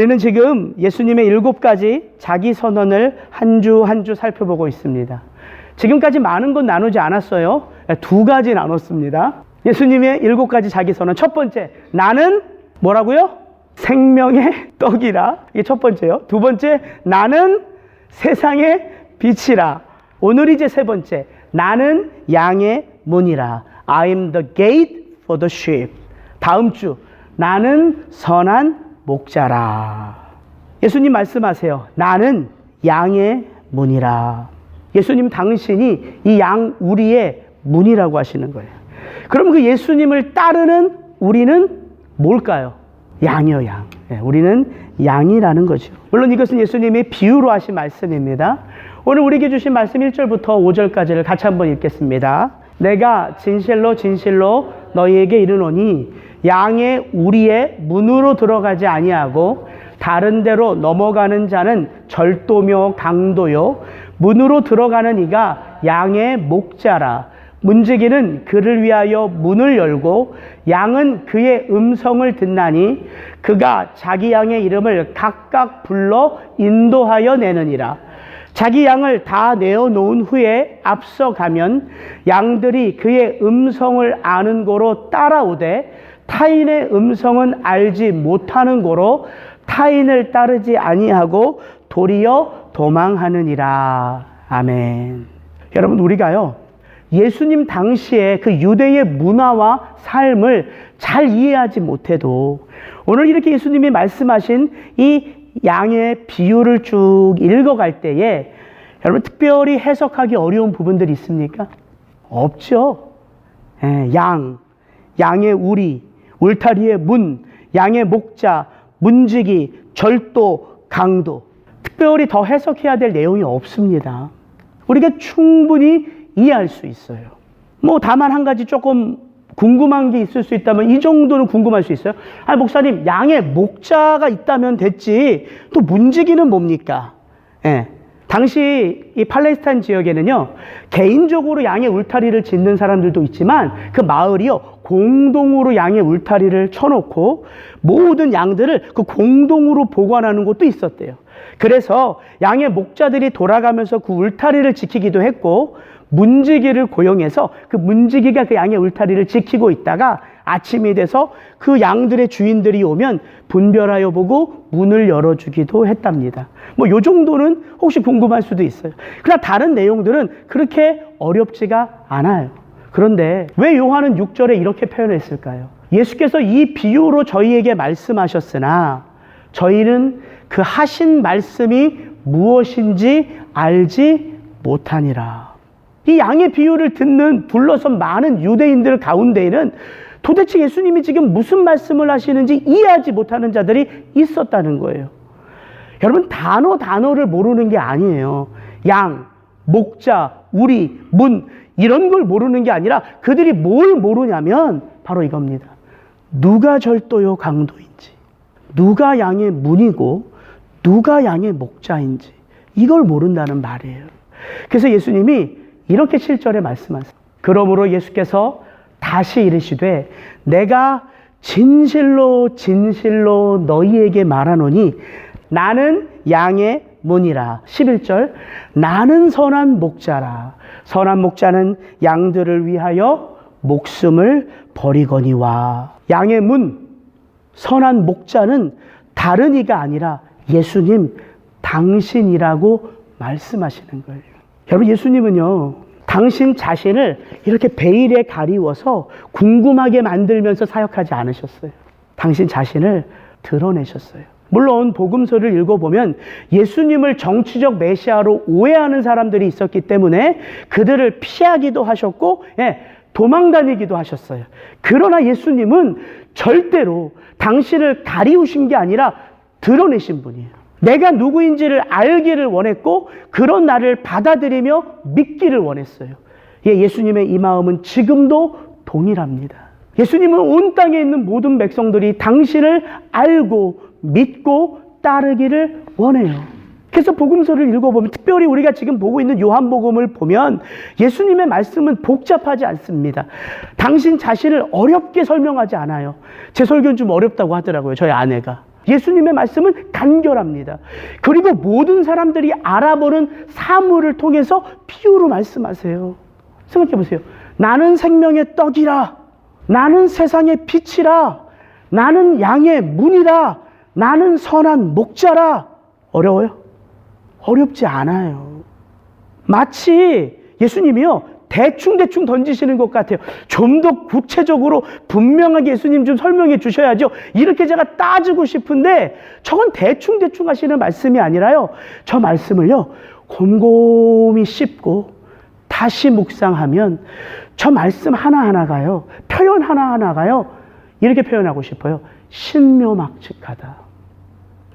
우리는 지금 예수님의 7가지 자기 선언을 한 주 한 주 살펴보고 있습니다. 지금까지 많은 건 나누지 않았어요. 2가지 나눴습니다. 예수님의 7가지 자기 선언. 첫 번째, 나는 뭐라고요? 생명의 떡이라. 이게 첫 번째요. 두 번째, 나는 세상의 빛이라. 오늘 이제 세 번째, 나는 양의 문이라. I am the gate for the sheep. 다음 주, 나는 선한 목자라. 예수님 말씀하세요. 나는 양의 문이라. 예수님 당신이 이 양 우리의 문이라고 하시는 거예요. 그럼 그 예수님을 따르는 우리는 뭘까요? 양이요, 양. 우리는 양이라는 거죠. 물론 이것은 예수님이 비유로 하신 말씀입니다. 오늘 우리에게 주신 말씀 1절부터 5절까지를 같이 한번 읽겠습니다. 내가 진실로 진실로 너희에게 이르노니 양의 우리의 문으로 들어가지 아니하고 다른 데로 넘어가는 자는 절도며 강도요 문으로 들어가는 이가 양의 목자라. 문지기는 그를 위하여 문을 열고 양은 그의 음성을 듣나니 그가 자기 양의 이름을 각각 불러 인도하여 내느니라. 자기 양을 다 내어놓은 후에 앞서가면 양들이 그의 음성을 아는 고로 따라오되 타인의 음성은 알지 못하는 고로 타인을 따르지 아니하고 도리어 도망하느니라. 아멘. 여러분, 우리가요 예수님 당시에 그 유대의 문화와 삶을 잘 이해하지 못해도 오늘 이렇게 예수님이 말씀하신 이 양의 비유를 쭉 읽어갈 때에 여러분 특별히 해석하기 어려운 부분들이 있습니까? 없죠. 양의 우리, 울타리의 문, 양의 목자, 문지기, 절도, 강도. 특별히 더 해석해야 될 내용이 없습니다. 우리가 충분히 이해할 수 있어요. 다만 한 가지 조금 궁금한 게 있을 수 있다면 이 정도는 궁금할 수 있어요. 목사님, 양의 목자가 있다면 됐지 또 문지기는 뭡니까? 당시 이 팔레스타인 지역에는요 개인적으로 양의 울타리를 짓는 사람들도 있지만 그 마을이요 공동으로 양의 울타리를 쳐놓고 모든 양들을 그 공동으로 보관하는 곳도 있었대요. 그래서 양의 목자들이 돌아가면서 그 울타리를 지키기도 했고 문지기를 고용해서 그 문지기가 그 양의 울타리를 지키고 있다가 아침이 돼서 그 양들의 주인들이 오면 분별하여 보고 문을 열어주기도 했답니다. 요 정도는 혹시 궁금할 수도 있어요. 그러나 다른 내용들은 그렇게 어렵지가 않아요. 그런데 왜 요한은 6절에 이렇게 표현했을까요? 예수께서 이 비유로 저희에게 말씀하셨으나 저희는 그 하신 말씀이 무엇인지 알지 못하니라. 이 양의 비유를 듣는 둘러선 많은 유대인들 가운데에는 도대체 예수님이 지금 무슨 말씀을 하시는지 이해하지 못하는 자들이 있었다는 거예요. 여러분, 단어를 모르는 게 아니에요. 양, 목자, 우리, 문 이런 걸 모르는 게 아니라 그들이 뭘 모르냐면 바로 이겁니다. 누가 절도요 강도인지, 누가 양의 문이고 누가 양의 목자인지 이걸 모른다는 말이에요. 그래서 예수님이 이렇게 7절에 말씀하세요. 그러므로 예수께서 다시 이르시되 내가 진실로 진실로 너희에게 말하노니 나는 양의 문이라. 11절 나는 선한 목자라. 선한 목자는 양들을 위하여 목숨을 버리거니와. 양의 문, 선한 목자는 다른 이가 아니라 예수님 당신이라고 말씀하시는 거예요. 여러분, 예수님은요 당신 자신을 이렇게 베일에 가리워서 궁금하게 만들면서 사역하지 않으셨어요. 당신 자신을 드러내셨어요. 물론 복음서를 읽어보면 예수님을 정치적 메시아로 오해하는 사람들이 있었기 때문에 그들을 피하기도 하셨고 도망다니기도 하셨어요. 그러나 예수님은 절대로 당신을 가리우신 게 아니라 드러내신 분이에요. 내가 누구인지를 알기를 원했고 그런 나를 받아들이며 믿기를 원했어요. 예수님의 이 마음은 지금도 동일합니다. 예수님은 온 땅에 있는 모든 백성들이 당신을 알고 믿고 따르기를 원해요. 그래서 복음서를 읽어보면 특별히 우리가 지금 보고 있는 요한복음을 보면 예수님의 말씀은 복잡하지 않습니다. 당신 자신을 어렵게 설명하지 않아요. 제 설교는 좀 어렵다고 하더라고요. 저희 아내가. 예수님의 말씀은 간결합니다. 그리고 모든 사람들이 알아보는 사물을 통해서 비유로 말씀하세요. 생각해 보세요. 나는 생명의 떡이라, 나는 세상의 빛이라, 나는 양의 문이라, 나는 선한 목자라. 어려워요? 어렵지 않아요. 마치 예수님이요, 대충 던지시는 것 같아요. 좀 더 구체적으로 분명하게 예수님 좀 설명해 주셔야죠. 이렇게 제가 따지고 싶은데 저건 대충 하시는 말씀이 아니라요. 저 말씀을요, 곰곰이 씹고 다시 묵상하면 저 말씀 하나하나가요, 표현 하나하나가요, 이렇게 표현하고 싶어요. 신묘막측하다.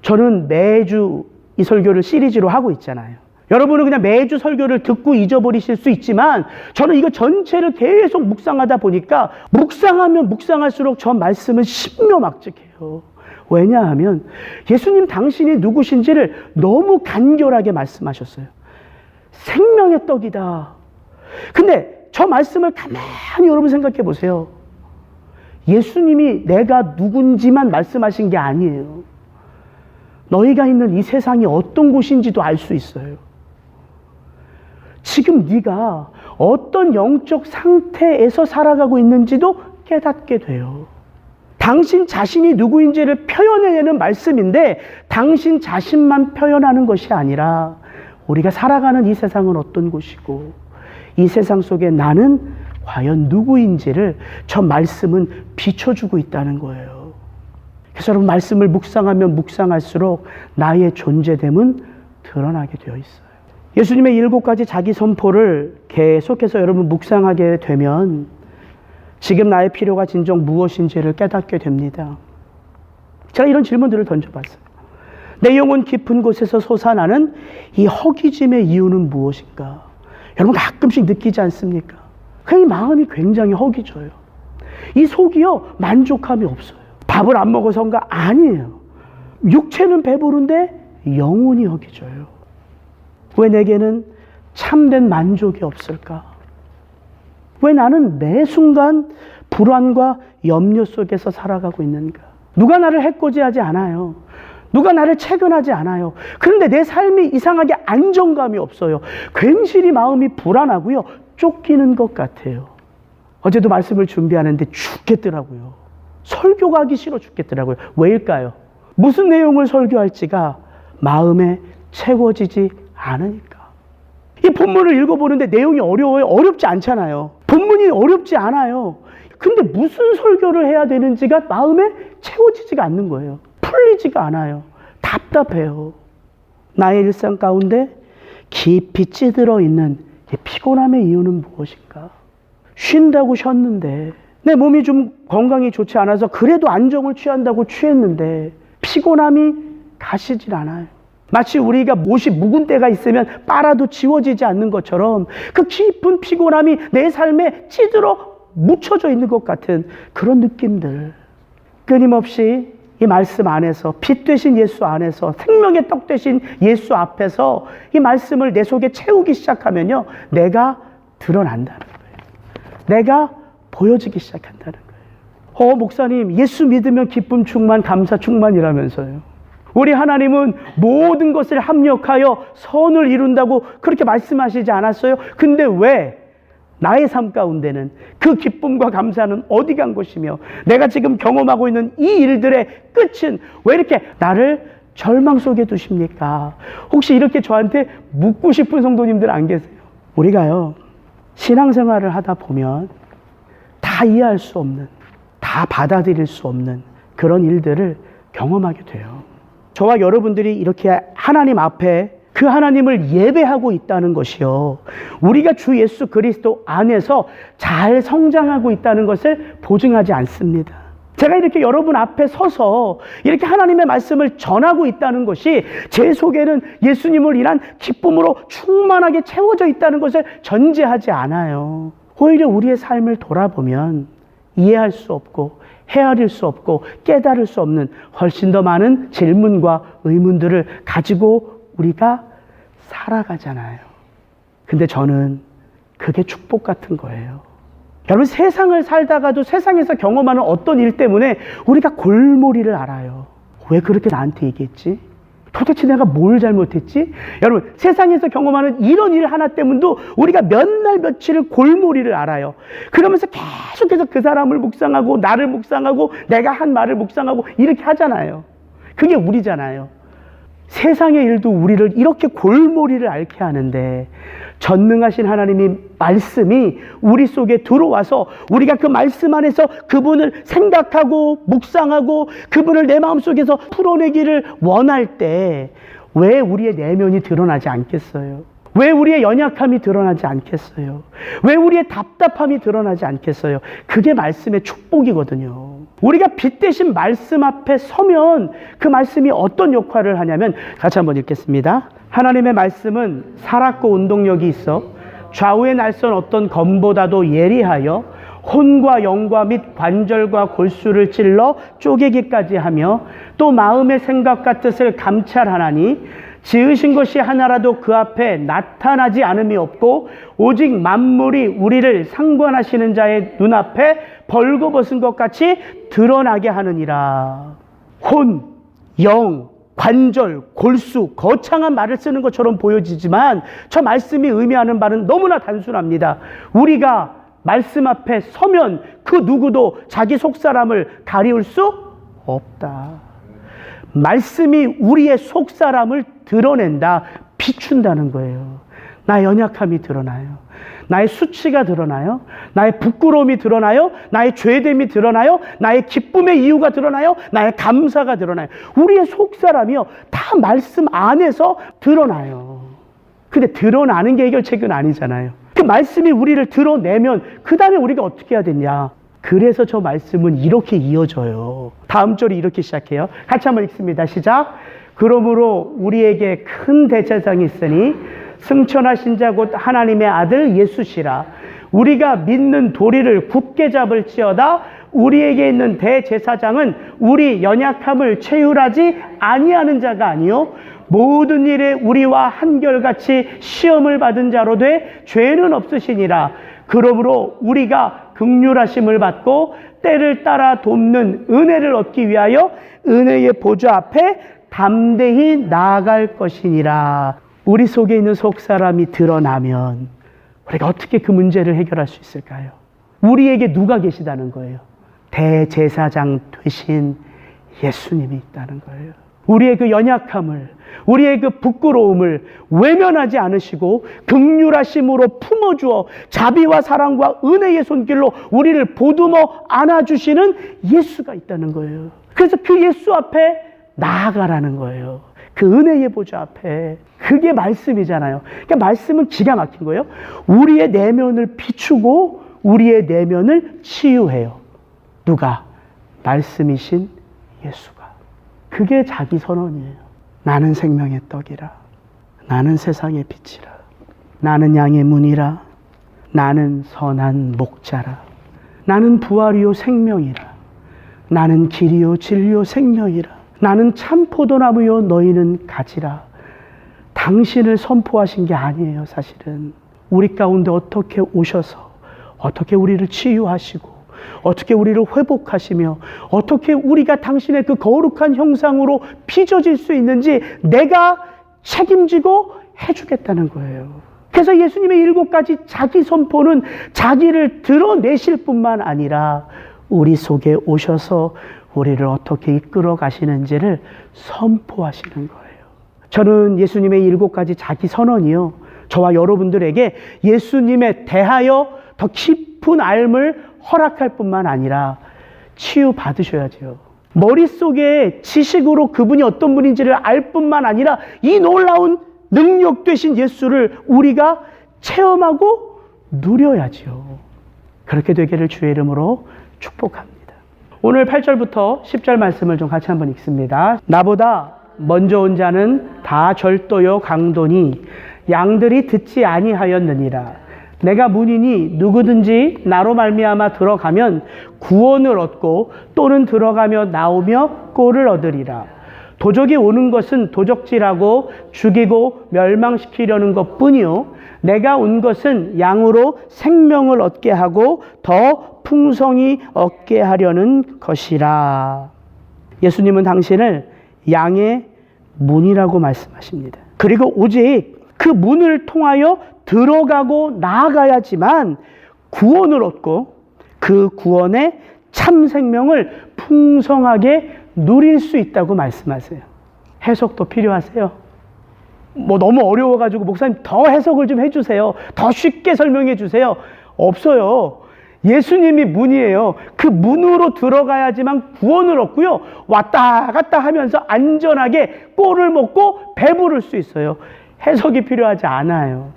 저는 매주 이 설교를 시리즈로 하고 있잖아요. 여러분은 그냥 매주 설교를 듣고 잊어버리실 수 있지만 저는 이거 전체를 계속 묵상하다 보니까 묵상하면 묵상할수록 저 말씀은 신묘막측해요. 왜냐하면 예수님 당신이 누구신지를 너무 간결하게 말씀하셨어요. 생명의 떡이다. 근데 저 말씀을 가만히 여러분 생각해 보세요. 예수님이 내가 누군지만 말씀하신 게 아니에요. 너희가 있는 이 세상이 어떤 곳인지도 알 수 있어요. 지금 네가 어떤 영적 상태에서 살아가고 있는지도 깨닫게 돼요. 당신 자신이 누구인지를 표현해내는 말씀인데 당신 자신만 표현하는 것이 아니라 우리가 살아가는 이 세상은 어떤 곳이고 이 세상 속에 나는 과연 누구인지를 저 말씀은 비춰주고 있다는 거예요. 그래서 여러분, 말씀을 묵상하면 묵상할수록 나의 존재됨은 드러나게 되어 있어요. 예수님의 7가지 자기 선포를 계속해서 여러분 묵상하게 되면 지금 나의 필요가 진정 무엇인지를 깨닫게 됩니다. 제가 이런 질문들을 던져봤어요. 내 영혼 깊은 곳에서 솟아나는 이 허기짐의 이유는 무엇인가? 여러분 가끔씩 느끼지 않습니까? 그 마음이 굉장히 허기져요. 이 속이요, 만족함이 없어요. 밥을 안 먹어서인가? 아니에요. 육체는 배부른데 영혼이 허기져요. 왜 내게는 참된 만족이 없을까? 왜 나는 매 순간 불안과 염려 속에서 살아가고 있는가? 누가 나를 해코지하지 않아요. 누가 나를 채근하지 않아요. 그런데 내 삶이 이상하게 안정감이 없어요. 괜시리 마음이 불안하고요, 쫓기는 것 같아요. 어제도 말씀을 준비하는데 죽겠더라고요. 설교가 하기 싫어 죽겠더라고요. 왜일까요? 무슨 내용을 설교할지가 마음에 채워지지 않으니까. 이 본문을 읽어보는데 내용이 어려워요? 어렵지 않잖아요. 본문이 어렵지 않아요. 근데 무슨 설교를 해야 되는지가 마음에 채워지지가 않는 거예요. 풀리지가 않아요. 답답해요. 나의 일상 가운데 깊이 찌들어 있는 피곤함의 이유는 무엇인가? 쉰다고 쉬었는데, 내 몸이 좀 건강이 좋지 않아서 그래도 안정을 취한다고 취했는데 피곤함이 가시질 않아요. 마치 우리가 못이 묵은 때가 있으면 빨아도 지워지지 않는 것처럼 그 깊은 피곤함이 내 삶에 찌들어 묻혀져 있는 것 같은 그런 느낌들. 끊임없이 이 말씀 안에서, 빛 되신 예수 안에서, 생명의 떡 되신 예수 앞에서 이 말씀을 내 속에 채우기 시작하면요, 내가 드러난다는 거예요. 내가 보여지기 시작한다는 거예요. 목사님, 예수 믿으면 기쁨 충만, 감사 충만이라면서요. 우리 하나님은 모든 것을 합력하여 선을 이룬다고 그렇게 말씀하시지 않았어요? 근데 왜 나의 삶 가운데는 그 기쁨과 감사는 어디 간 것이며 내가 지금 경험하고 있는 이 일들의 끝은 왜 이렇게 나를 절망 속에 두십니까? 혹시 이렇게 저한테 묻고 싶은 성도님들 안 계세요? 우리가요, 신앙생활을 하다 보면 다 이해할 수 없는, 다 받아들일 수 없는 그런 일들을 경험하게 돼요. 저와 여러분들이 이렇게 하나님 앞에 그 하나님을 예배하고 있다는 것이요, 우리가 주 예수 그리스도 안에서 잘 성장하고 있다는 것을 보증하지 않습니다. 제가 이렇게 여러분 앞에 서서 이렇게 하나님의 말씀을 전하고 있다는 것이 제 속에는 예수님을 인한 기쁨으로 충만하게 채워져 있다는 것을 전제하지 않아요. 오히려 우리의 삶을 돌아보면 이해할 수 없고 헤아릴 수 없고 깨달을 수 없는 훨씬 더 많은 질문과 의문들을 가지고 우리가 살아가잖아요. 근데 저는 그게 축복 같은 거예요. 여러분, 세상을 살다가도 세상에서 경험하는 어떤 일 때문에 우리가 골머리를 앓아요. 왜 그렇게 나한테 얘기했지? 도대체 내가 뭘 잘못했지? 여러분, 세상에서 경험하는 이런 일 하나 때문도 우리가 몇 날 며칠을 골몰이를 알아요. 그러면서 계속해서 그 사람을 묵상하고 나를 묵상하고 내가 한 말을 묵상하고 이렇게 하잖아요. 그게 우리잖아요. 세상의 일도 우리를 이렇게 골몰이를 앓게 하는데 전능하신 하나님의 말씀이 우리 속에 들어와서 우리가 그 말씀 안에서 그분을 생각하고 묵상하고 그분을 내 마음속에서 풀어내기를 원할 때 왜 우리의 내면이 드러나지 않겠어요? 왜 우리의 연약함이 드러나지 않겠어요? 왜 우리의 답답함이 드러나지 않겠어요? 그게 말씀의 축복이거든요. 우리가 빛 대신 말씀 앞에 서면 그 말씀이 어떤 역할을 하냐면, 같이 한번 읽겠습니다. 하나님의 말씀은 살았고 운동력이 있어 좌우에 날선 어떤 검보다도 예리하여 혼과 영과 및 관절과 골수를 찔러 쪼개기까지 하며 또 마음의 생각과 뜻을 감찰하나니 지으신 것이 하나라도 그 앞에 나타나지 않음이 없고 오직 만물이 우리를 상관하시는 자의 눈앞에 벌거벗은 것 같이 드러나게 하느니라. 혼, 영, 관절, 골수, 거창한 말을 쓰는 것처럼 보여지지만 저 말씀이 의미하는 바는 너무나 단순합니다. 우리가 말씀 앞에 서면 그 누구도 자기 속사람을 가리울 수 없다. 말씀이 우리의 속사람을 드러낸다, 비춘다는 거예요. 나의 연약함이 드러나요. 나의 수치가 드러나요. 나의 부끄러움이 드러나요. 나의 죄됨이 드러나요. 나의 기쁨의 이유가 드러나요. 나의 감사가 드러나요. 우리의 속사람이요, 다 말씀 안에서 드러나요. 근데 드러나는 게 해결책은 아니잖아요. 그 말씀이 우리를 드러내면 그 다음에 우리가 어떻게 해야 되냐. 그래서 저 말씀은 이렇게 이어져요. 다음 절이 이렇게 시작해요. 같이 한번 읽습니다. 시작. 그러므로 우리에게 큰 대제사장이 있으니 승천하신 자 곧 하나님의 아들 예수시라. 우리가 믿는 도리를 굳게 잡을지어다. 우리에게 있는 대제사장은 우리 연약함을 체휼하지 아니하는 자가 아니요 모든 일에 우리와 한결같이 시험을 받은 자로 돼 죄는 없으시니라. 그러므로 우리가 긍휼하심을 받고 때를 따라 돕는 은혜를 얻기 위하여 은혜의 보좌 앞에 담대히 나아갈 것이니라. 우리 속에 있는 속사람이 드러나면 우리가 어떻게 그 문제를 해결할 수 있을까요? 우리에게 누가 계시다는 거예요? 대제사장 되신 예수님이 있다는 거예요. 우리의 그 연약함을, 우리의 그 부끄러움을 외면하지 않으시고 긍휼하심으로 품어주어 자비와 사랑과 은혜의 손길로 우리를 보듬어 안아주시는 예수가 있다는 거예요. 그래서 그 예수 앞에 나아가라는 거예요. 그 은혜의 보좌 앞에. 그게 말씀이잖아요. 그러니까 말씀은 기가 막힌 거예요. 우리의 내면을 비추고 우리의 내면을 치유해요. 누가? 말씀이신 예수가. 그게 자기 선언이에요. 나는 생명의 떡이라. 나는 세상의 빛이라. 나는 양의 문이라. 나는 선한 목자라. 나는 부활이요 생명이라. 나는 길이요 진리요 생명이라. 나는 참 포도나무요 너희는 가지라. 당신을 선포하신 게 아니에요. 사실은 우리 가운데 어떻게 오셔서 어떻게 우리를 치유하시고 어떻게 우리를 회복하시며 어떻게 우리가 당신의 그 거룩한 형상으로 빚어질 수 있는지 내가 책임지고 해주겠다는 거예요. 그래서 예수님의 7가지 자기 선포는 자기를 드러내실 뿐만 아니라 우리 속에 오셔서 우리를 어떻게 이끌어 가시는지를 선포하시는 거예요. 저는 예수님의 7가지 자기 선언이요, 저와 여러분들에게 예수님에 대하여 더 깊은 알을 허락할 뿐만 아니라 치유받으셔야죠. 머릿속에 지식으로 그분이 어떤 분인지를 알 뿐만 아니라 이 놀라운 능력 되신 예수를 우리가 체험하고 누려야죠. 그렇게 되기를 주의 이름으로 축복합니다. 오늘 8절부터 10절 말씀을 좀 같이 한번 읽습니다. 나보다 먼저 온 자는 다 절도요 강도니 양들이 듣지 아니하였느니라. 내가 문이니 누구든지 나로 말미암아 들어가면 구원을 얻고 또는 들어가며 나오며 꼴을 얻으리라. 도적이 오는 것은 도적질하고 죽이고 멸망시키려는 것뿐이요 내가 온 것은 양으로 생명을 얻게 하고 더 풍성히 얻게 하려는 것이라. 예수님은 당신을 양의 문이라고 말씀하십니다. 그리고 오직 그 문을 통하여 들어가고 나아가야지만 구원을 얻고 그 구원의 참 생명을 풍성하게 누릴 수 있다고 말씀하세요. 해석도 필요하세요? 너무 어려워가지고 목사님 더 해석을 좀 해주세요. 더 쉽게 설명해 주세요. 없어요. 예수님이 문이에요. 그 문으로 들어가야지만 구원을 얻고요. 왔다 갔다 하면서 안전하게 꼴을 먹고 배부를 수 있어요. 해석이 필요하지 않아요.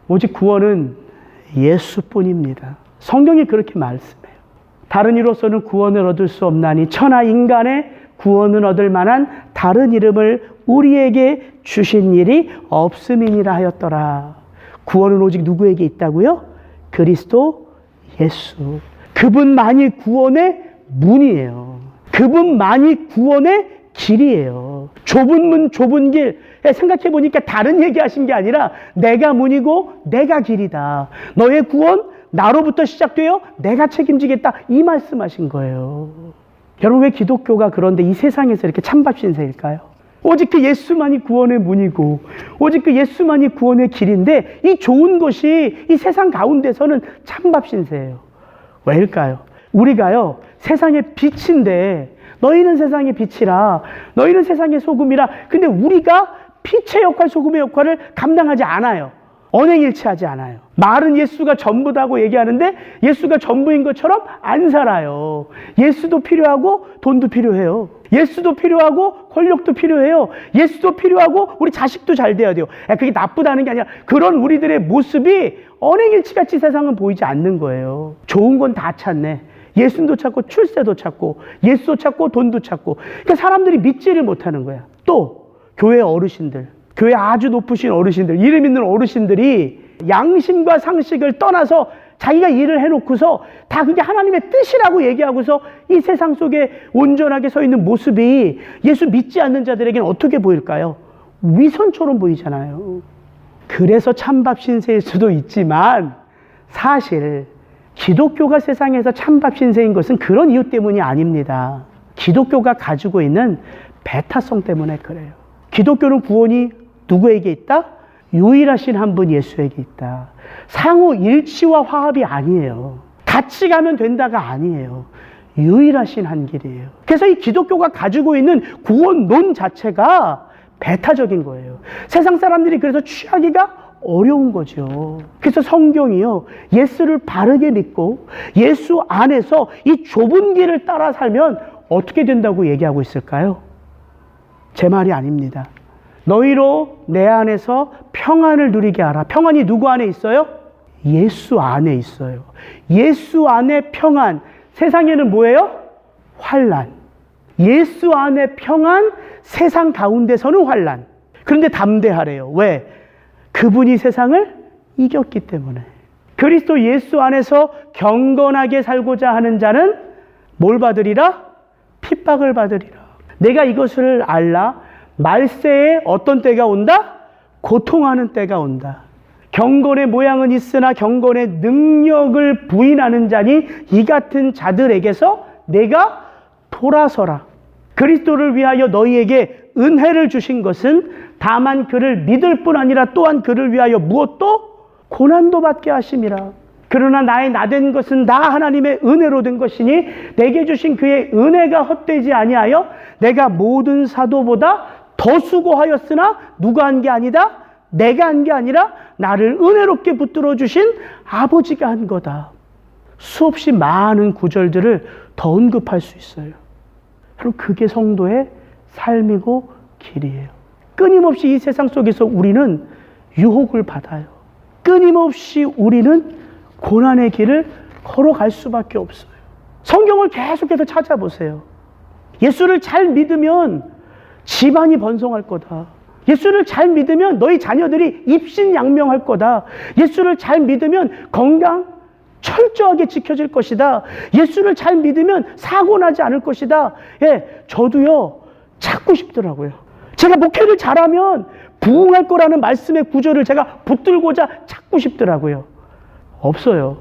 오직 구원은 예수뿐입니다. 성경이 그렇게 말씀해요. 다른 이로서는 구원을 얻을 수 없나니 천하 인간의 구원을 얻을 만한 다른 이름을 우리에게 주신 일이 없음이니라 하였더라. 구원은 오직 누구에게 있다고요? 그리스도 예수. 그분만이 구원의 문이에요. 그분만이 구원의 길이에요. 좁은 문, 좁은 길. 생각해 보니까 다른 얘기 하신 게 아니라 내가 문이고 내가 길이다. 너의 구원 나로부터 시작되어 내가 책임지겠다. 이 말씀하신 거예요. 여러분, 왜 기독교가 그런데 이 세상에서 이렇게 찬밥 신세일까요? 오직 그 예수만이 구원의 문이고 오직 그 예수만이 구원의 길인데 이 좋은 것이 이 세상 가운데서는 찬밥 신세예요. 왜일까요? 우리가요, 세상의 빛인데 너희는 세상의 빛이라, 너희는 세상의 소금이라. 근데 우리가 빛의 역할, 소금의 역할을 감당하지 않아요. 언행일치하지 않아요. 말은 예수가 전부다고 얘기하는데 예수가 전부인 것처럼 안 살아요. 예수도 필요하고 돈도 필요해요. 예수도 필요하고 권력도 필요해요. 예수도 필요하고 우리 자식도 잘 돼야 돼요. 그게 나쁘다는 게 아니라 그런 우리들의 모습이 언행일치같이 세상은 보이지 않는 거예요. 좋은 건 다 찾네. 예수도 찾고 출세도 찾고 예수도 찾고 돈도 찾고. 그러니까 사람들이 믿지를 못하는 거야. 또 교회 어르신들, 교회 아주 높으신 어르신들, 이름 있는 어르신들이 양심과 상식을 떠나서 자기가 일을 해놓고서 다 그게 하나님의 뜻이라고 얘기하고서 이 세상 속에 온전하게 서 있는 모습이 예수 믿지 않는 자들에게는 어떻게 보일까요? 위선처럼 보이잖아요. 그래서 찬밥 신세일 수도 있지만 사실 기독교가 세상에서 찬밥 신세인 것은 그런 이유 때문이 아닙니다. 기독교가 가지고 있는 배타성 때문에 그래요. 기독교는 구원이 누구에게 있다? 유일하신 한 분 예수에게 있다. 상호 일치와 화합이 아니에요. 같이 가면 된다가 아니에요. 유일하신 한 길이에요. 그래서 이 기독교가 가지고 있는 구원론 자체가 배타적인 거예요. 세상 사람들이 그래서 취하기가 어려운 거죠. 그래서 성경이요, 예수를 바르게 믿고 예수 안에서 이 좁은 길을 따라 살면 어떻게 된다고 얘기하고 있을까요? 제 말이 아닙니다. 너희로 내 안에서 평안을 누리게 하라. 평안이 누구 안에 있어요? 예수 안에 있어요. 예수 안에 평안. 세상에는 뭐예요? 환난. 예수 안에 평안, 세상 가운데서는 환난. 그런데 담대하래요. 왜? 그분이 세상을 이겼기 때문에. 그리스도 예수 안에서 경건하게 살고자 하는 자는 뭘 받으리라? 핍박을 받으리라. 내가 이것을 알라. 말세에 어떤 때가 온다? 고통하는 때가 온다. 경건의 모양은 있으나 경건의 능력을 부인하는 자니 이 같은 자들에게서 내가 돌아서라. 그리스도를 위하여 너희에게 은혜를 주신 것은 다만 그를 믿을 뿐 아니라 또한 그를 위하여 무엇도 고난도 받게 하심이라. 그러나 나의 나된 것은 다 하나님의 은혜로 된 것이니 내게 주신 그의 은혜가 헛되지 아니하여 내가 모든 사도보다 더 수고하였으나 누가 한 게 아니다? 내가 한 게 아니라 나를 은혜롭게 붙들어 주신 아버지가 한 거다. 수없이 많은 구절들을 더 언급할 수 있어요. 바로 그게 성도의 삶이고 길이에요. 끊임없이 이 세상 속에서 우리는 유혹을 받아요. 끊임없이 우리는 고난의 길을 걸어갈 수밖에 없어요. 성경을 계속해서 찾아보세요. 예수를 잘 믿으면 집안이 번성할 거다. 예수를 잘 믿으면 너희 자녀들이 입신양명할 거다. 예수를 잘 믿으면 건강 철저하게 지켜질 것이다. 예수를 잘 믿으면 사고 나지 않을 것이다. 예, 저도요 찾고 싶더라고요. 제가 목회를 잘하면 부흥할 거라는 말씀의 구절을 제가 붙들고자 찾고 싶더라고요. 없어요.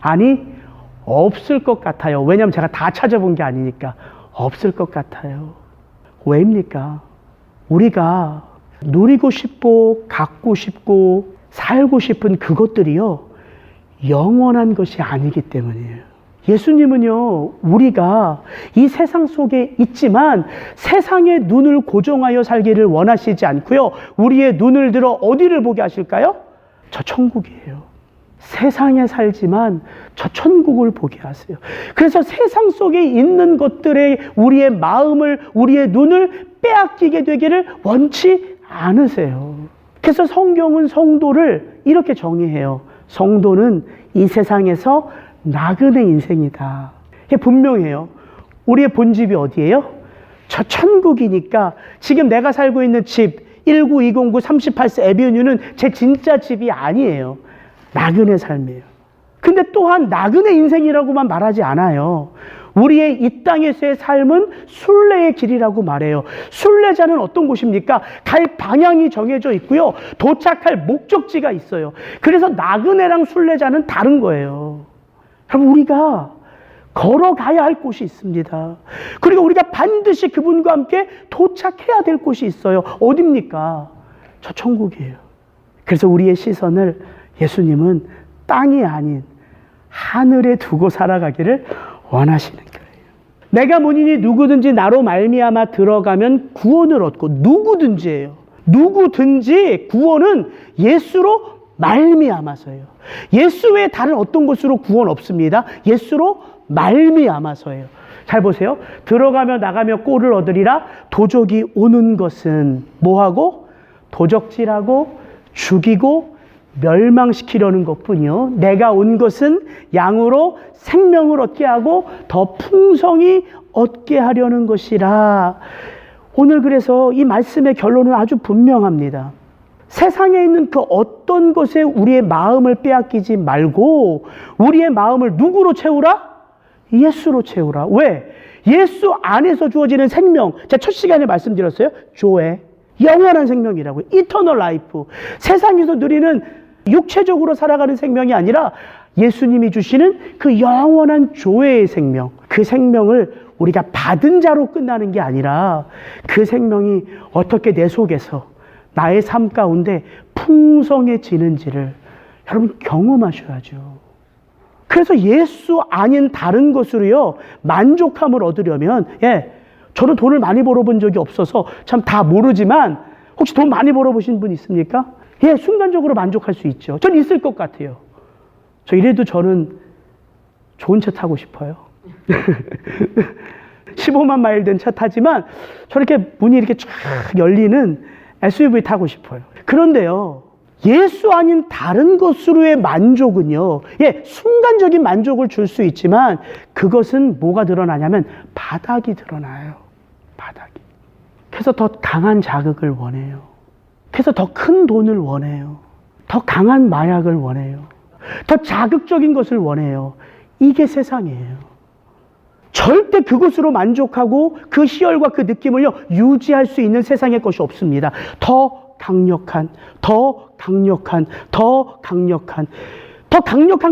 아니, 없을 것 같아요. 왜냐하면 제가 다 찾아본 게 아니니까. 없을 것 같아요. 왜입니까? 우리가 누리고 싶고 갖고 싶고 살고 싶은 그것들이요, 영원한 것이 아니기 때문이에요. 예수님은요, 우리가 이 세상 속에 있지만 세상의 눈을 고정하여 살기를 원하시지 않고요, 우리의 눈을 들어 어디를 보게 하실까요? 저 천국이에요. 세상에 살지만 저 천국을 보게 하세요. 그래서 세상 속에 있는 것들에 우리의 마음을, 우리의 눈을 빼앗기게 되기를 원치 않으세요. 그래서 성경은 성도를 이렇게 정의해요. 성도는 이 세상에서 나그네 인생이다. 이게 분명해요. 우리의 본집이 어디예요? 저 천국이니까 지금 내가 살고 있는 집 19209 38세 에비뉴는 제 진짜 집이 아니에요. 나그네 삶이에요. 근데 또한 나그네 인생이라고만 말하지 않아요. 우리의 이 땅에서의 삶은 순례의 길이라고 말해요. 순례자는 어떤 곳입니까? 갈 방향이 정해져 있고요, 도착할 목적지가 있어요. 그래서 나그네랑 순례자는 다른 거예요. 그럼 우리가 걸어가야 할 곳이 있습니다. 그리고 우리가 반드시 그분과 함께 도착해야 될 곳이 있어요. 어딥니까? 저 천국이에요. 그래서 우리의 시선을 예수님은 땅이 아닌 하늘에 두고 살아가기를 원하시는 거예요. 내가 문이니 누구든지 나로 말미암아 들어가면 구원을 얻고, 누구든지예요. 누구든지 구원은 예수로 말미암아서예요. 예수 외에 다른 어떤 것으로 구원 없습니다. 예수로 말미암아서예요. 잘 보세요. 들어가며 나가며 꼴을 얻으리라. 도적이 오는 것은 뭐하고? 도적질하고 죽이고 멸망시키려는 것뿐이요, 내가 온 것은 양으로 생명을 얻게 하고 더 풍성히 얻게 하려는 것이라. 오늘 그래서 이 말씀의 결론은 아주 분명합니다. 세상에 있는 그 어떤 것에 우리의 마음을 빼앗기지 말고 우리의 마음을 누구로 채우라? 예수로 채우라. 왜? 예수 안에서 주어지는 생명, 제가 첫 시간에 말씀드렸어요. 조회, 영원한 생명이라고요. 이터널 라이프. 세상에서 누리는 육체적으로 살아가는 생명이 아니라 예수님이 주시는 그 영원한 조회의 생명, 그 생명을 우리가 받은 자로 끝나는 게 아니라 그 생명이 어떻게 내 속에서 나의 삶 가운데 풍성해지는지를 여러분 경험하셔야죠. 그래서 예수 아닌 다른 것으로요, 만족함을 얻으려면, 저는 돈을 많이 벌어본 적이 없어서 참 다 모르지만 혹시 돈 많이 벌어보신 분 있습니까? 순간적으로 만족할 수 있죠. 전 있을 것 같아요. 저 이래도 저는 좋은 차 타고 싶어요. 15만 마일 된 차 타지만 저렇게 문이 이렇게 쫙 열리는 SUV 타고 싶어요. 그런데요, 예수 아닌 다른 것으로의 만족은요, 순간적인 만족을 줄 수 있지만 그것은 뭐가 드러나냐면 바닥이 드러나요. 바닥이. 그래서 더 강한 자극을 원해요. 그래서 더 큰 돈을 원해요. 더 강한 마약을 원해요. 더 자극적인 것을 원해요. 이게 세상이에요. 절대 그것으로 만족하고 그 희열과 그 느낌을요, 유지할 수 있는 세상의 것이 없습니다. 더 강력한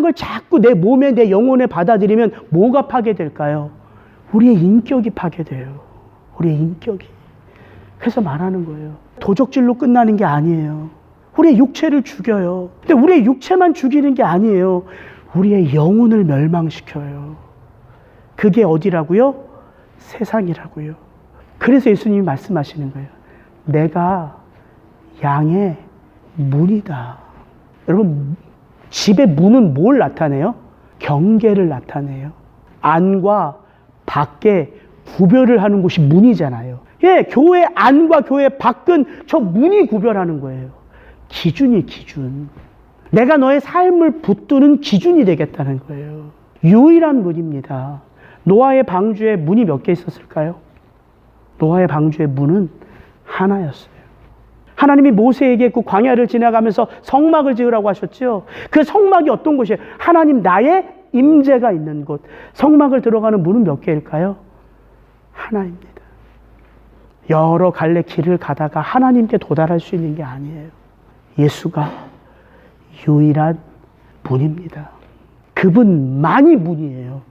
걸 자꾸 내 몸에, 내 영혼에 받아들이면 뭐가 파괴될까요? 우리의 인격이 파괴돼요. 우리의 인격이. 그래서 말하는 거예요. 도적질로 끝나는 게 아니에요. 우리의 육체를 죽여요. 근데 우리의 육체만 죽이는 게 아니에요. 우리의 영혼을 멸망시켜요. 그게 어디라고요? 세상이라고요. 그래서 예수님이 말씀하시는 거예요. 내가 양의 문이다. 여러분, 집의 문은 뭘 나타내요? 경계를 나타내요. 안과 밖에 구별을 하는 곳이 문이잖아요. 교회 안과 교회 밖은 저 문이 구별하는 거예요. 기준이 기준. 내가 너의 삶을 붙드는 기준이 되겠다는 거예요. 유일한 문입니다. 노아의 방주에 문이 몇 개 있었을까요? 노아의 방주의 문은 하나였어요. 하나님이 모세에게 그 광야를 지나가면서 성막을 지으라고 하셨죠. 그 성막이 어떤 곳이에요? 하나님 나의 임재가 있는 곳. 성막을 들어가는 문은 몇 개일까요? 하나입니다. 여러 갈래 길을 가다가 하나님께 도달할 수 있는 게 아니에요. 예수가 유일한 문입니다. 그분만이 문이에요.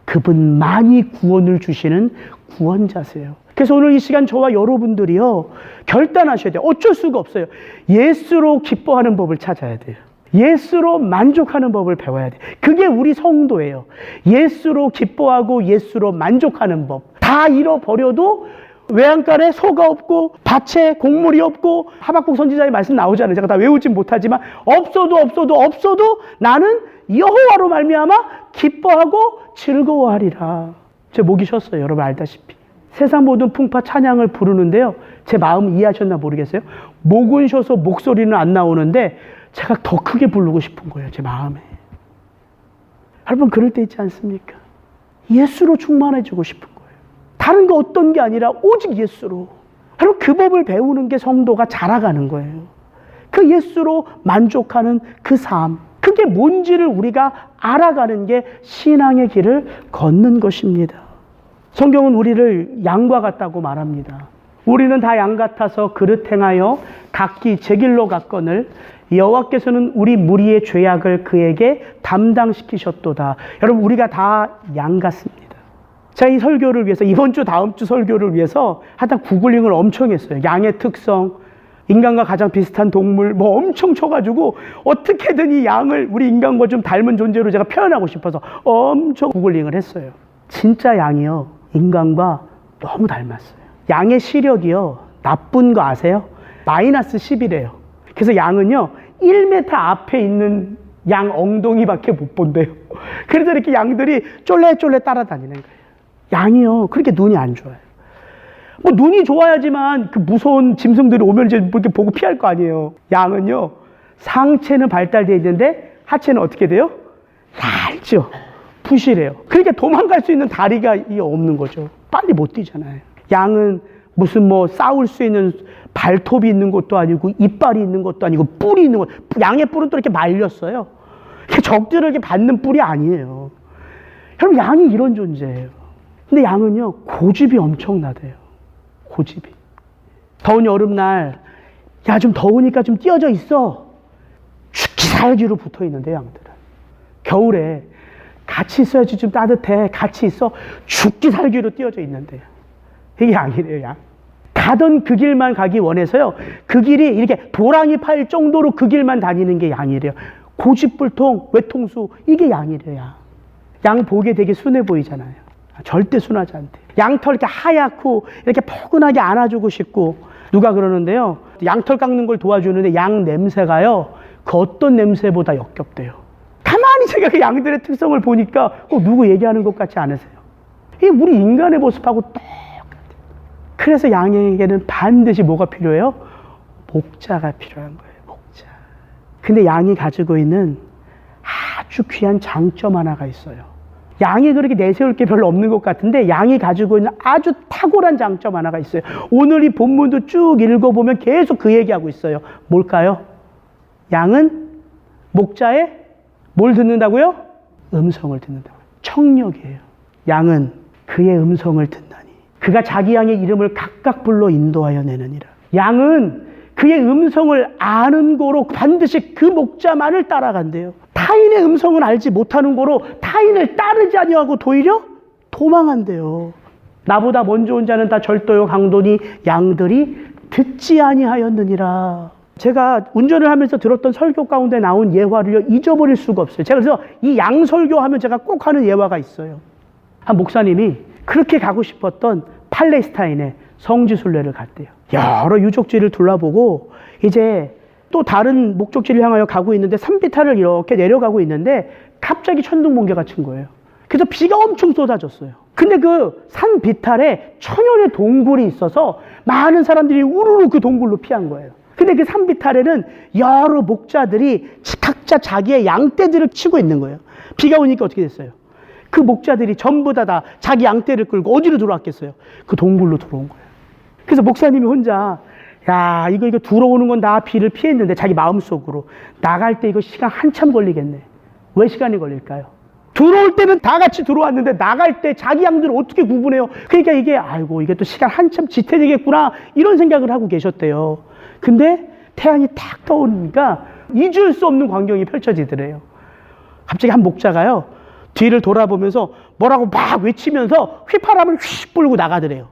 그분만이 구원을 주시는 구원자세요. 그래서 오늘 이 시간 저와 여러분들이요, 결단하셔야 돼요. 어쩔 수가 없어요. 예수로 기뻐하는 법을 찾아야 돼요. 예수로 만족하는 법을 배워야 돼요. 그게 우리 성도예요. 예수로 기뻐하고 예수로 만족하는 법. 다 잃어버려도 외양간에 소가 없고 밭에 곡물이 없고, 하박국 선지자의 말씀 나오잖아요. 제가 다 외우진 못하지만 없어도 나는 여호와로 말미암아 기뻐하고 즐거워하리라. 제 목이 쉬었어요. 여러분 알다시피. 세상 모든 풍파 찬양을 부르는데요, 제 마음 이해하셨나 모르겠어요. 목은 쉬어서 목소리는 안 나오는데 제가 더 크게 부르고 싶은 거예요. 제 마음에. 여러분 그럴 때 있지 않습니까? 예수로 충만해지고 싶은 거예요. 다른 거 어떤 게 아니라 오직 예수로. 여러분 그 법을 배우는 게 성도가 자라가는 거예요. 그 예수로 만족하는 그 삶, 그게 뭔지를 우리가 알아가는 게 신앙의 길을 걷는 것입니다. 성경은 우리를 양과 같다고 말합니다. 우리는 다 양 같아서 그릇 행하여 각기 제 길로 갔거늘 여호와께서는 우리 무리의 죄악을 그에게 담당시키셨도다. 여러분 우리가 다 양 같습니다. 제가 이 설교를 위해서, 이번 주 다음 주 설교를 위해서 하여튼 구글링을 엄청 했어요. 양의 특성, 인간과 가장 비슷한 동물 뭐 엄청 쳐가지고 어떻게든 이 양을 우리 인간과 좀 닮은 존재로 제가 표현하고 싶어서 엄청 구글링을 했어요. 진짜 양이요, 인간과 너무 닮았어요. 양의 시력이요, 나쁜 거 아세요? 마이너스 10이래요. 그래서 양은요 1m 앞에 있는 양 엉덩이밖에 못 본대요. 그래서 이렇게 양들이 쫄래쫄래 따라다니는 거예요. 양이요 그렇게 눈이 안 좋아요. 뭐 눈이 좋아야지만 그 무서운 짐승들이 오면 이제 이렇게 보고 피할 거 아니에요. 양은요 상체는 발달되어 있는데 하체는 어떻게 돼요? 얇죠. 부실해요. 그러니까 도망갈 수 있는 다리가 없는 거죠. 빨리 못 뛰잖아요. 양은 무슨 뭐 싸울 수 있는 발톱이 있는 것도 아니고 이빨이 있는 것도 아니고 뿔이 있는 것. 양의 뿔은 또 이렇게 말렸어요. 적들을 이렇게 받는 뿔이 아니에요. 여러분 양이 이런 존재예요. 근데 양은요 고집이 엄청나대요. 고집이. 더운 여름날 야 좀 더우니까 좀 띄어져 있어. 죽기 살기로 붙어 있는데 양들은. 겨울에 같이 있어야지 좀 따뜻해. 같이 있어. 죽기 살기로 띄어져 있는데요. 이게 양이래요, 양. 가던 그 길만 가기 원해서요. 그 길이 이렇게 도랑이 파일 정도로 그 길만 다니는 게 양이래요. 고집불통, 외통수, 이게 양이래요, 양. 양 보기에 되게 순해 보이잖아요. 절대 순하지 않대. 양털 이렇게 하얗고 이렇게 포근하게 안아주고 싶고. 누가 그러는데요, 양털 깎는 걸 도와주는데 양 냄새가요 그 어떤 냄새보다 역겹대요. 가만히 제가 그 양들의 특성을 보니까 누구 얘기하는 것 같지 않으세요? 이게 우리 인간의 모습하고 똑같아요. 그래서 양에게는 반드시 뭐가 필요해요? 목자가 필요한 거예요. 목자. 근데 양이 가지고 있는 아주 귀한 장점 하나가 있어요. 양이 그렇게 내세울 게 별로 없는 것 같은데 양이 가지고 있는 아주 탁월한 장점 하나가 있어요. 오늘 이 본문도 쭉 읽어보면 계속 그 얘기하고 있어요. 뭘까요? 양은 목자의 뭘 듣는다고요? 음성을 듣는다고요. 청력이에요. 양은 그의 음성을 듣나니 그가 자기 양의 이름을 각각 불러 인도하여 내느니라. 양은 그의 음성을 아는 거로 반드시 그 목자만을 따라간대요. 타인의 음성을 알지 못하는 거로 타인을 따르지 아니하고 도리어 도망한대요. 나보다 먼저 온 자는 다 절도요 강도니 양들이 듣지 아니하였느니라. 제가 운전을 하면서 들었던 설교 가운데 나온 예화를 잊어버릴 수가 없어요. 제가 그래서 이 양 설교하면 제가 꼭 하는 예화가 있어요. 한 목사님이 그렇게 가고 싶었던 팔레스타인의 성지순례를 갔대요. 여러 유적지를 둘러보고 이제 또 다른 목적지를 향하여 가고 있는데 산비탈을 이렇게 내려가고 있는데 갑자기 천둥번개가 친 거예요. 그래서 비가 엄청 쏟아졌어요. 근데 그 산 비탈에 천연의 동굴이 있어서 많은 사람들이 우르르 그 동굴로 피한 거예요. 근데 그 산 비탈에는 여러 목자들이 각자 자기의 양떼들을 치고 있는 거예요. 비가 오니까 어떻게 됐어요? 그 목자들이 전부 다 자기 양떼를 끌고 어디로 들어왔겠어요? 그 동굴로 들어온 거예요. 그래서 목사님이 혼자 야 이거 들어오는 건 다 비를 피했는데 자기 마음속으로 나갈 때 이거 시간 한참 걸리겠네. 왜 시간이 걸릴까요? 들어올 때는 다 같이 들어왔는데 나갈 때 자기 양들을 어떻게 구분해요? 그러니까 이게 또 시간 한참 지체되겠구나 이런 생각을 하고 계셨대요. 근데 태양이 탁 떠오르니까 잊을 수 없는 광경이 펼쳐지더래요. 갑자기 한 목자가요 뒤를 돌아보면서 뭐라고 막 외치면서 휘파람을 휙 불고 나가더래요.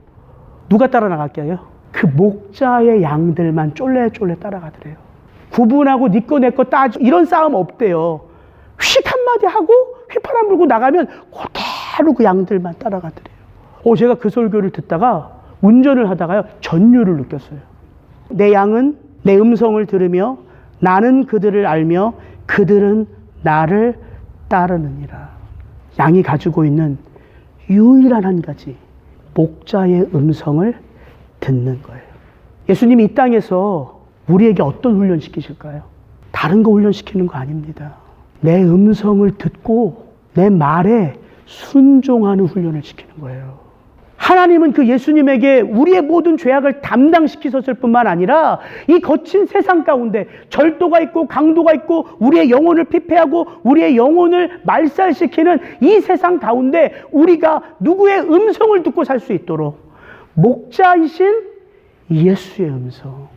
누가 따라 나갈게요? 그 목자의 양들만 쫄래쫄래 따라가더래요. 구분하고 네 거 내 거 따져 이런 싸움 없대요. 휙 한마디 하고 휘파람 불고 나가면 그대로 그 양들만 따라가더래요. 제가 그 설교를 듣다가 운전을 하다가요 전율을 느꼈어요. 내 양은 내 음성을 들으며 나는 그들을 알며 그들은 나를 따르느니라. 양이 가지고 있는 유일한 한 가지, 목자의 음성을 듣는 거예요. 예수님이 이 땅에서 우리에게 어떤 훈련 시키실까요? 다른 거 훈련시키는 거 아닙니다. 내 음성을 듣고 내 말에 순종하는 훈련을 시키는 거예요. 하나님은 그 예수님에게 우리의 모든 죄악을 담당시키셨을 뿐만 아니라 이 거친 세상 가운데 절도가 있고 강도가 있고 우리의 영혼을 피폐하고 우리의 영혼을 말살시키는 이 세상 가운데 우리가 누구의 음성을 듣고 살 수 있도록 목자이신 예수의 음성,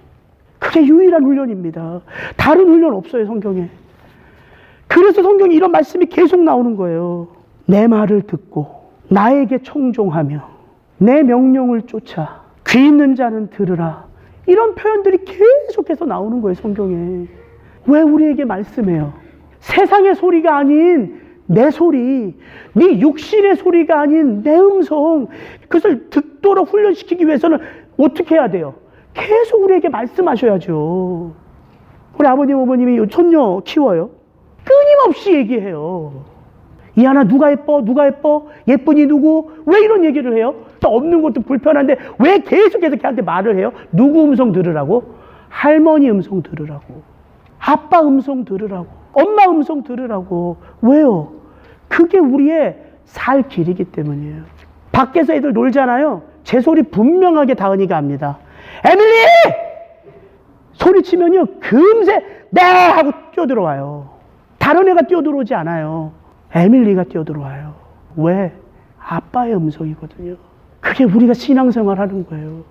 그게 유일한 훈련입니다. 다른 훈련 없어요, 성경에. 그래서 성경에 이런 말씀이 계속 나오는 거예요. 내 말을 듣고 나에게 청종하며 내 명령을 쫓아 귀 있는 자는 들으라. 이런 표현들이 계속해서 나오는 거예요, 성경에. 왜 우리에게 말씀해요? 세상의 소리가 아닌 내 소리, 네 육신의 소리가 아닌 내 음성, 그것을 듣도록 훈련시키기 위해서는 어떻게 해야 돼요? 계속 우리에게 말씀하셔야죠. 우리 아버님, 어머님이 손녀 키워요. 끊임없이 얘기해요. 이 하나 누가 예뻐? 누가 예뻐? 예쁜이 누구? 왜 이런 얘기를 해요? 또 없는 것도 불편한데 왜 계속해서 걔한테 말을 해요? 누구 음성 들으라고? 할머니 음성 들으라고. 아빠 음성 들으라고. 엄마 음성 들으라고. 왜요? 그게 우리의 살 길이기 때문이에요. 밖에서 애들 놀잖아요. 제 소리 분명하게 다은이가 합니다. 에밀리! 소리치면요 금세 네! 하고 뛰어들어와요. 다른 애가 뛰어들어오지 않아요. 에밀리가 뛰어들어와요. 왜? 아빠의 음성이거든요. 그게 우리가 신앙생활 하는 거예요.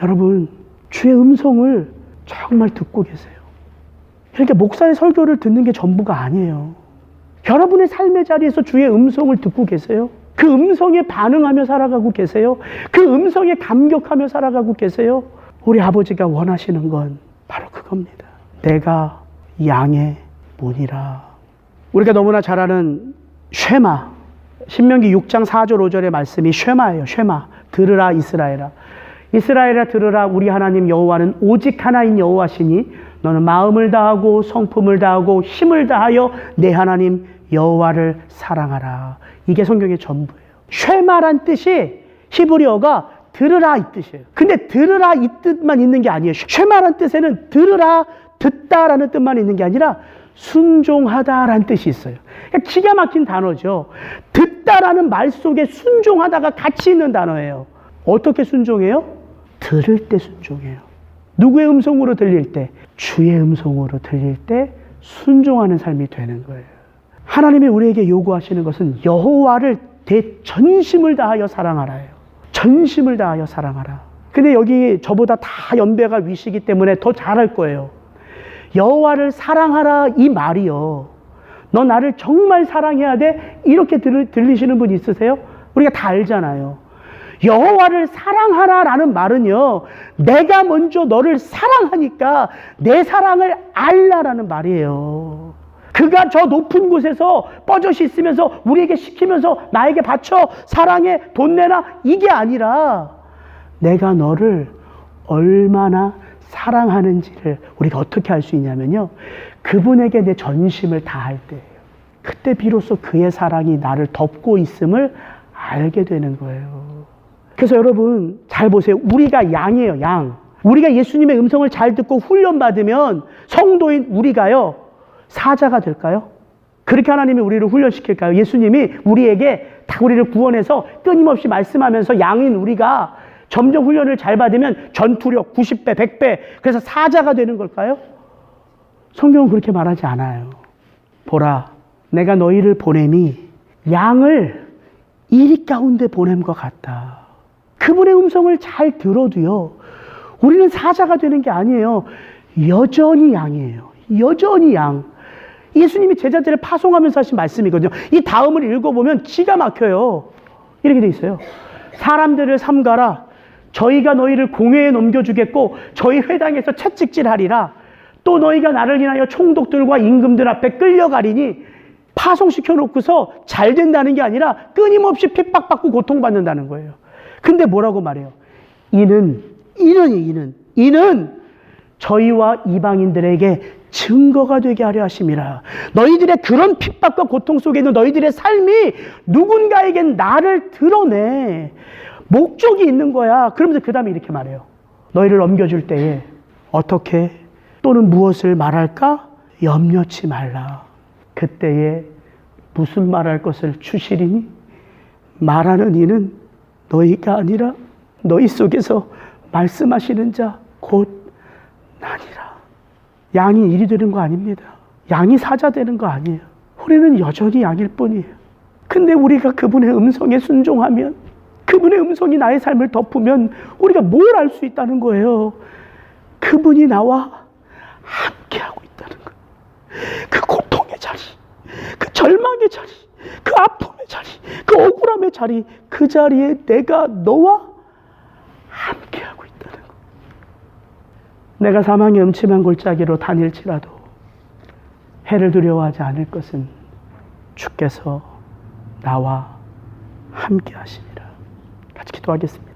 여러분, 주의 음성을 정말 듣고 계세요. 그러니까 목사의 설교를 듣는 게 전부가 아니에요. 여러분의 삶의 자리에서 주의 음성을 듣고 계세요? 그 음성에 반응하며 살아가고 계세요? 그 음성에 감격하며 살아가고 계세요? 우리 아버지가 원하시는 건 바로 그겁니다. 내가 양의 문이라. 우리가 너무나 잘 아는 쉐마, 신명기 6장 4절 5절의 말씀이 쉐마예요. 쉐마. 들으라 이스라엘아. 이스라엘아 들으라. 우리 하나님 여호와는 오직 하나인 여호와시니 너는 마음을 다하고 성품을 다하고 힘을 다하여 내 하나님 여호와를 사랑하라. 이게 성경의 전부예요. 쉐마란 뜻이 히브리어가 들으라 이 뜻이에요. 근데 들으라 이 뜻만 있는 게 아니에요. 쉐마란 뜻에는 들으라, 듣다라는 뜻만 있는 게 아니라 순종하다라는 뜻이 있어요. 그러니까 기가 막힌 단어죠. 듣다라는 말 속에 순종하다가 같이 있는 단어예요. 어떻게 순종해요? 들을 때 순종해요. 누구의 음성으로 들릴 때? 주의 음성으로 들릴 때 순종하는 삶이 되는 거예요. 하나님이 우리에게 요구하시는 것은 여호와를 전심을 다하여 사랑하라예요. 전심을 다하여 사랑하라. 근데 여기 저보다 다 연배가 위시기 때문에 더 잘할 거예요. 여호와를 사랑하라 이 말이요. 너 나를 정말 사랑해야 돼? 이렇게 들리시는 분 있으세요? 우리가 다 알잖아요. 여호와를 사랑하라라는 말은요. 내가 먼저 너를 사랑하니까 내 사랑을 알라라는 말이에요. 그가 저 높은 곳에서 뻐젓이 있으면서 우리에게 시키면서 나에게 바쳐 사랑해 돈 내라 이게 아니라 내가 너를 얼마나 사랑하는지를 우리가 어떻게 알 수 있냐면요. 그분에게 내 전심을 다할 때예요. 그때 비로소 그의 사랑이 나를 덮고 있음을 알게 되는 거예요. 그래서 여러분 잘 보세요. 우리가 양이에요. 양. 우리가 예수님의 음성을 잘 듣고 훈련받으면 성도인 우리가요. 사자가 될까요? 그렇게 하나님이 우리를 훈련시킬까요? 예수님이 우리에게 다 우리를 구원해서 끊임없이 말씀하면서 양인 우리가 점점 훈련을 잘 받으면 전투력 90배, 100배 그래서 사자가 되는 걸까요? 성경은 그렇게 말하지 않아요. 보라, 내가 너희를 보냄이 양을 이리 가운데 보냄과 같다. 그분의 음성을 잘 들어도요. 우리는 사자가 되는 게 아니에요. 여전히 양이에요. 여전히 양. 예수님이 제자들을 파송하면서 하신 말씀이거든요. 이 다음을 읽어보면 기가 막혀요. 이렇게 돼 있어요. 사람들을 삼가라. 저희가 너희를 공회에 넘겨주겠고 저희 회당에서 채찍질하리라. 또 너희가 나를 인하여 총독들과 임금들 앞에 끌려가리니 파송시켜 놓고서 잘 된다는 게 아니라 끊임없이 핍박받고 고통받는다는 거예요. 근데 뭐라고 말해요? 이는 저희와 이방인들에게 증거가 되게 하려 하심이라. 너희들의 그런 핍박과 고통 속에 있는 너희들의 삶이 누군가에겐 나를 드러내. 목적이 있는 거야. 그러면서 그 다음에 이렇게 말해요. 너희를 넘겨줄 때에 어떻게 또는 무엇을 말할까? 염려치 말라. 그때에 무슨 말할 것을 주시리니? 말하는 이는 너희가 아니라 너희 속에서 말씀하시는 자 곧 나니라. 양이 일이 되는 거 아닙니다. 양이 사자 되는 거 아니에요. 우리는 여전히 양일 뿐이에요. 근데 우리가 그분의 음성에 순종하면, 그분의 음성이 나의 삶을 덮으면 우리가 뭘 알 수 있다는 거예요? 그분이 나와 함께하고 있다는 거예요. 그 고통의 자리, 그 절망의 자리, 그 아픔의 자리, 그 억울함의 자리, 그 자리에 내가 너와 함께하고 있다는 거예요. 내가 사망의 음침한 골짜기로 다닐지라도 해를 두려워하지 않을 것은 주께서 나와 함께하시니라. 같이 기도하겠습니다.